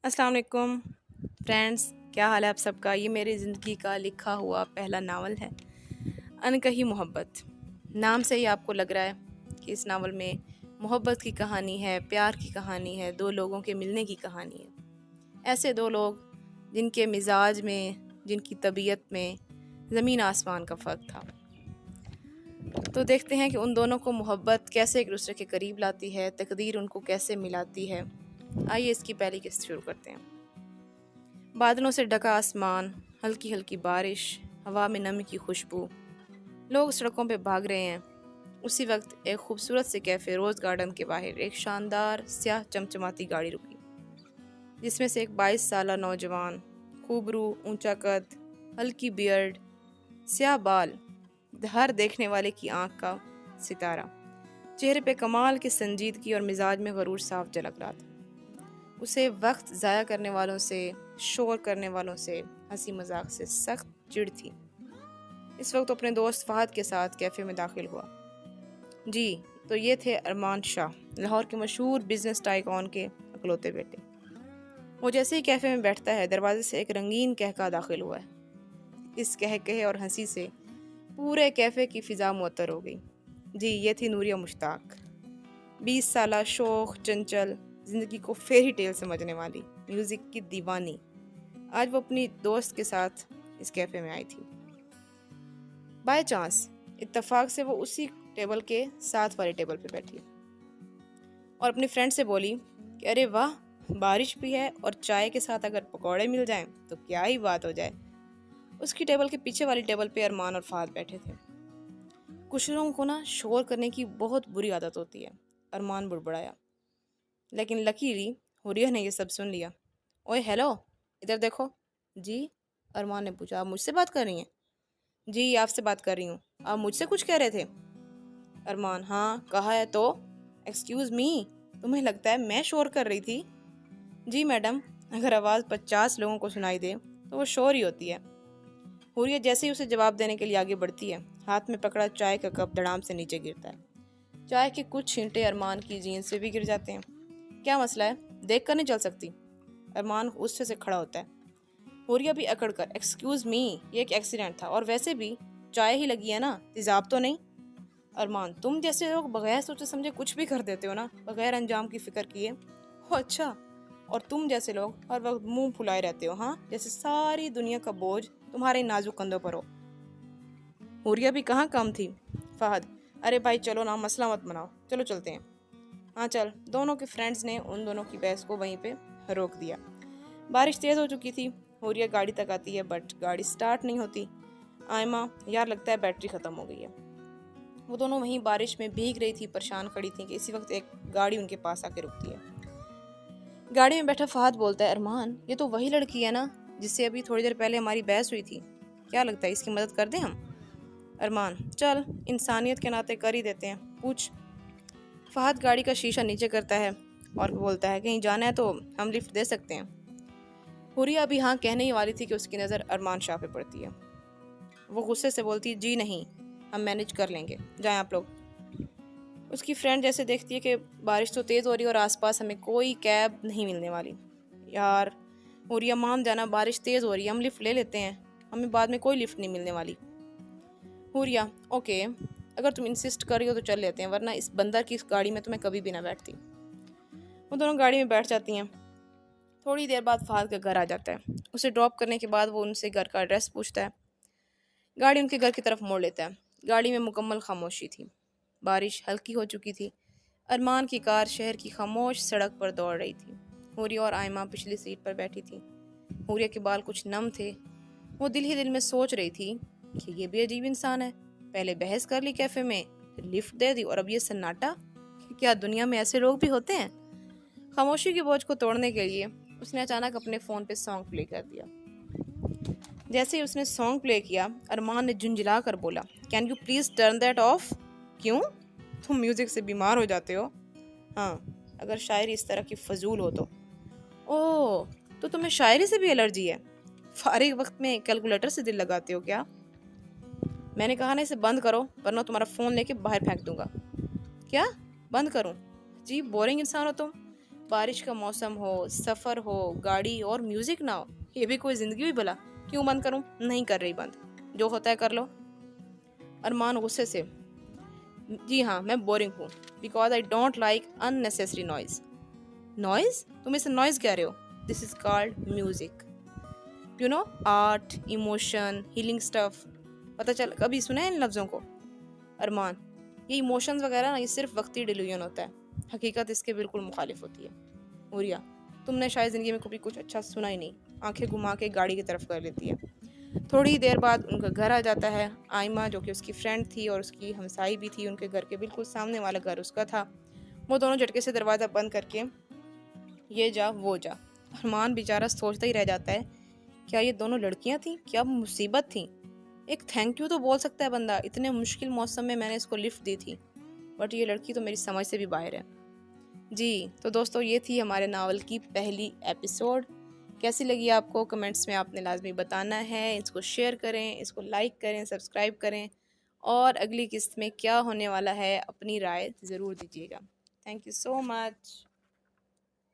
अस्सलाम वालेकुम फ्रेंड्स, क्या हाल है आप सबका। ये मेरी ज़िंदगी का लिखा हुआ पहला नावल है, अनकही मोहब्बत। नाम से ही आपको लग रहा है कि इस नावल में मोहब्बत की कहानी है, प्यार की कहानी है, दो लोगों के मिलने की कहानी है। ऐसे दो लोग जिनके मिजाज में, जिनकी तबीयत में ज़मीन आसमान का फ़र्क था। तो देखते हैं कि उन दोनों को मोहब्बत कैसे एक दूसरे के करीब लाती है, तकदीर उनको कैसे मिलाती है। आइए इसकी पहली किस्त शुरू करते हैं। बादलों से ढका आसमान, हल्की हल्की बारिश, हवा में नमी की खुशबू। लोग सड़कों पे भाग रहे हैं। उसी वक्त एक खूबसूरत से कैफे रोज गार्डन के बाहर एक शानदार स्याह चमचमाती गाड़ी रुकी, जिसमें से एक 22 साला नौजवान, खूबरू, ऊंचा कद, हल्की बियर्ड, स्याह बाल, हर देखने वाले की आंख का सितारा, चेहरे पे कमाल की संजीदगी और मिजाज में गरूर साफ झलक रहा था। उसे वक्त ज़ाया करने वालों से, शोर करने वालों से, हंसी मजाक से सख्त चिढ़ थी। इस वक्त अपने दोस्त फहद के साथ कैफ़े में दाखिल हुआ। जी, तो ये थे अरमान शाह, लाहौर के मशहूर बिजनेस टाइकॉन के अकलौते बेटे। वो जैसे ही कैफ़े में बैठता है, दरवाजे से एक रंगीन कहका दाखिल हुआ है। इस कहकहे और हंसी से पूरे कैफ़े की फ़िज़ा मुअत्तर हो गई। जी, ये थी नूरिया मुश्ताक, 20 साला शोख, चंचल, ज़िंदगी को फेरी टेल समझने वाली, म्यूज़िक की दीवानी। आज वो अपनी दोस्त के साथ इस कैफ़े में आई थी। बाय चांस, इत्तेफाक से वो उसी टेबल के साथ वाले टेबल पे बैठी और अपनी फ्रेंड से बोली कि अरे वाह, बारिश भी है और चाय के साथ अगर पकौड़े मिल जाएं तो क्या ही बात हो जाए। उसकी टेबल के पीछे वाली टेबल पे अरमान और फहद बैठे थे। कुछ लोगों को ना शोर करने की बहुत बुरी आदत होती है। अरमान बुड़बड़ाया, लेकिन लकीली हुरिया ने ये सब सुन लिया। ओए हेलो, इधर देखो। जी, अरमान ने पूछा, आप मुझसे बात कर रही हैं? जी, आपसे बात कर रही हूँ। आप मुझसे कुछ कह रहे थे? अरमान, हाँ कहा है तो। एक्सक्यूज मी, तुम्हें लगता है मैं शोर कर रही थी? जी मैडम, अगर आवाज़ 50 लोगों को सुनाई दे तो वो शोर ही होती है। हुरिया जैसे ही उसे जवाब देने के लिए आगे बढ़ती है, हाथ में पकड़ा चाय का कप धड़ाम से नीचे गिरता है। चाय के कुछ छींटे अरमान की जीन्स से भी गिर जाते हैं। क्या मसला है, देख कर नहीं चल सकती? अरमान गुस्से से खड़ा होता है। हुरिया भी अकड़ कर, एक्सक्यूज मी, ये एक एक्सीडेंट था, और वैसे भी चाय ही लगी है ना, तेजाब तो नहीं। अरमान, तुम जैसे लोग बगैर सोचे समझे कुछ भी कर देते हो ना, बगैर अंजाम की फिक्र किए। हो अच्छा, और तुम जैसे लोग हर वक्त मुंह फुलाए रहते हो, हाँ, जैसे सारी दुनिया का बोझ तुम्हारे नाजुक कंधों पर हो। हुरिया भी कहाँ कम थी। फहद, अरे भाई चलो ना, मसला मत बनाओ, चलो चलते हैं। हाँ चल। दोनों के फ्रेंड्स ने उन दोनों की बहस को वहीं पे रोक दिया। बारिश तेज़ हो चुकी थी। हुरिया गाड़ी तक आती है बट गाड़ी स्टार्ट नहीं होती। आयमा, यार लगता है बैटरी ख़त्म हो गई है। वो दोनों वहीं बारिश में भीग रही थी, परेशान खड़ी थी कि इसी वक्त एक गाड़ी उनके पास आके रुकती है। गाड़ी में बैठा फहद बोलता है, अरमान, ये तो वही लड़की है ना जिससे अभी थोड़ी देर पहले हमारी बहस हुई थी। क्या लगता है इसकी मदद कर दें हम? अरमान, चल इंसानियत के नाते कर ही देते हैं, पूछ। फहद गाड़ी का शीशा नीचे करता है और बोलता है, कहीं जाना है तो हम लिफ्ट दे सकते हैं। हुरिया अभी हाँ कहने ही वाली थी कि उसकी नज़र अरमान शाह पे पड़ती है। वो गुस्से से बोलती है, जी नहीं, हम मैनेज कर लेंगे, जाएं आप लोग। उसकी फ्रेंड जैसे देखती है कि बारिश तो तेज़ हो रही है और आसपास हमें कोई कैब नहीं मिलने वाली। यार हुरिया, मान जाना, बारिश तेज़ हो रही है, हम लिफ्ट ले लेते हैं, हमें बाद में कोई लिफ्ट नहीं मिलने वाली। हुरिया, ओके, अगर तुम इंसिस्ट कर रही हो तो चल लेते हैं, वरना इस बंदर की इस गाड़ी में तो मैं कभी भी ना बैठती। वो दोनों गाड़ी में बैठ जाती हैं। थोड़ी देर बाद फहद का घर आ जाता है। उसे ड्रॉप करने के बाद वो उनसे घर का एड्रेस पूछता है। गाड़ी उनके घर की तरफ मोड़ लेता है। गाड़ी में मुकम्मल खामोशी थी। बारिश हल्की हो चुकी थी। अरमान की कार शहर की खामोश सड़क पर दौड़ रही थी। हुरिया और आयमा पिछली सीट पर बैठी थी। हुरिया के बाल कुछ नम थे। वो दिल ही दिल में सोच रही थी कि ये भी अजीब इंसान है, पहले बहस कर ली कैफे में, फिर लिफ्ट दे दी, और अब ये सन्नाटा। क्या दुनिया में ऐसे लोग भी होते हैं? खामोशी के बोझ को तोड़ने के लिए उसने अचानक अपने फ़ोन पे सॉन्ग प्ले कर दिया। जैसे ही उसने सॉन्ग प्ले किया, अरमान ने झुंझला कर बोला, can you please turn that of? क्यों, तुम म्यूज़िक से बीमार हो जाते हो? हाँ, अगर शायरी इस तरह की फजूल हो तो। ओह, तो तुम्हें शायरी से भी एलर्जी है? फारिग वक्त में कैलकुलेटर से दिल लगाते हो क्या? मैंने कहा ना, इसे बंद करो वरना तुम्हारा फ़ोन लेके बाहर फेंक दूंगा। क्या बंद करूं? जी, बोरिंग इंसान हो तुम। बारिश का मौसम हो, सफ़र हो, गाड़ी और म्यूज़िक ना हो, ये भी कोई ज़िंदगी हुई भला? क्यों बंद करूँ? नहीं कर रही बंद, जो होता है कर लो। अरमान गुस्से से, जी हाँ मैं बोरिंग हूँ, because I don't like unnecessary noise. Noise? तुम इसे नॉइज़ कह रहे हो? This is called music, you know, art, emotion, healing stuff. पता चल कभी सुना है इन लफ्ज़ों को? अरमान, ये इमोशंस वगैरह ना ये सिर्फ वक्ती डिल्यूजन होता है, हकीकत इसके बिल्कुल मुखालिफ होती है। उरिया, तुमने शायद ज़िंदगी में कभी कुछ अच्छा सुना ही नहीं। आंखें घुमा के गाड़ी की तरफ कर लेती है। थोड़ी ही देर बाद उनका घर आ जाता है। आइमा जो कि उसकी फ्रेंड थी और उसकी हमसाई भी थी, उनके घर के बिल्कुल सामने वाला घर उसका था। वो दोनों झटके से दरवाज़ा बंद करके ये जा वो जा। अरमान बेचारा सोचता ही रह जाता है, क्या ये दोनों लड़कियां थीं? क्या मुसीबत थी? एक थैंक यू तो बोल सकता है बंदा, इतने मुश्किल मौसम में मैंने इसको लिफ्ट दी थी। बट ये लड़की तो मेरी समझ से भी बाहर है। जी, तो दोस्तों ये थी हमारे नावल की पहली एपिसोड। कैसी लगी आपको कमेंट्स में आपने लाज़मी बताना है। इसको शेयर करें, इसको लाइक करें, सब्सक्राइब करें और अगली किस्त में क्या होने वाला है अपनी राय ज़रूर दीजिएगा। Thank you so much.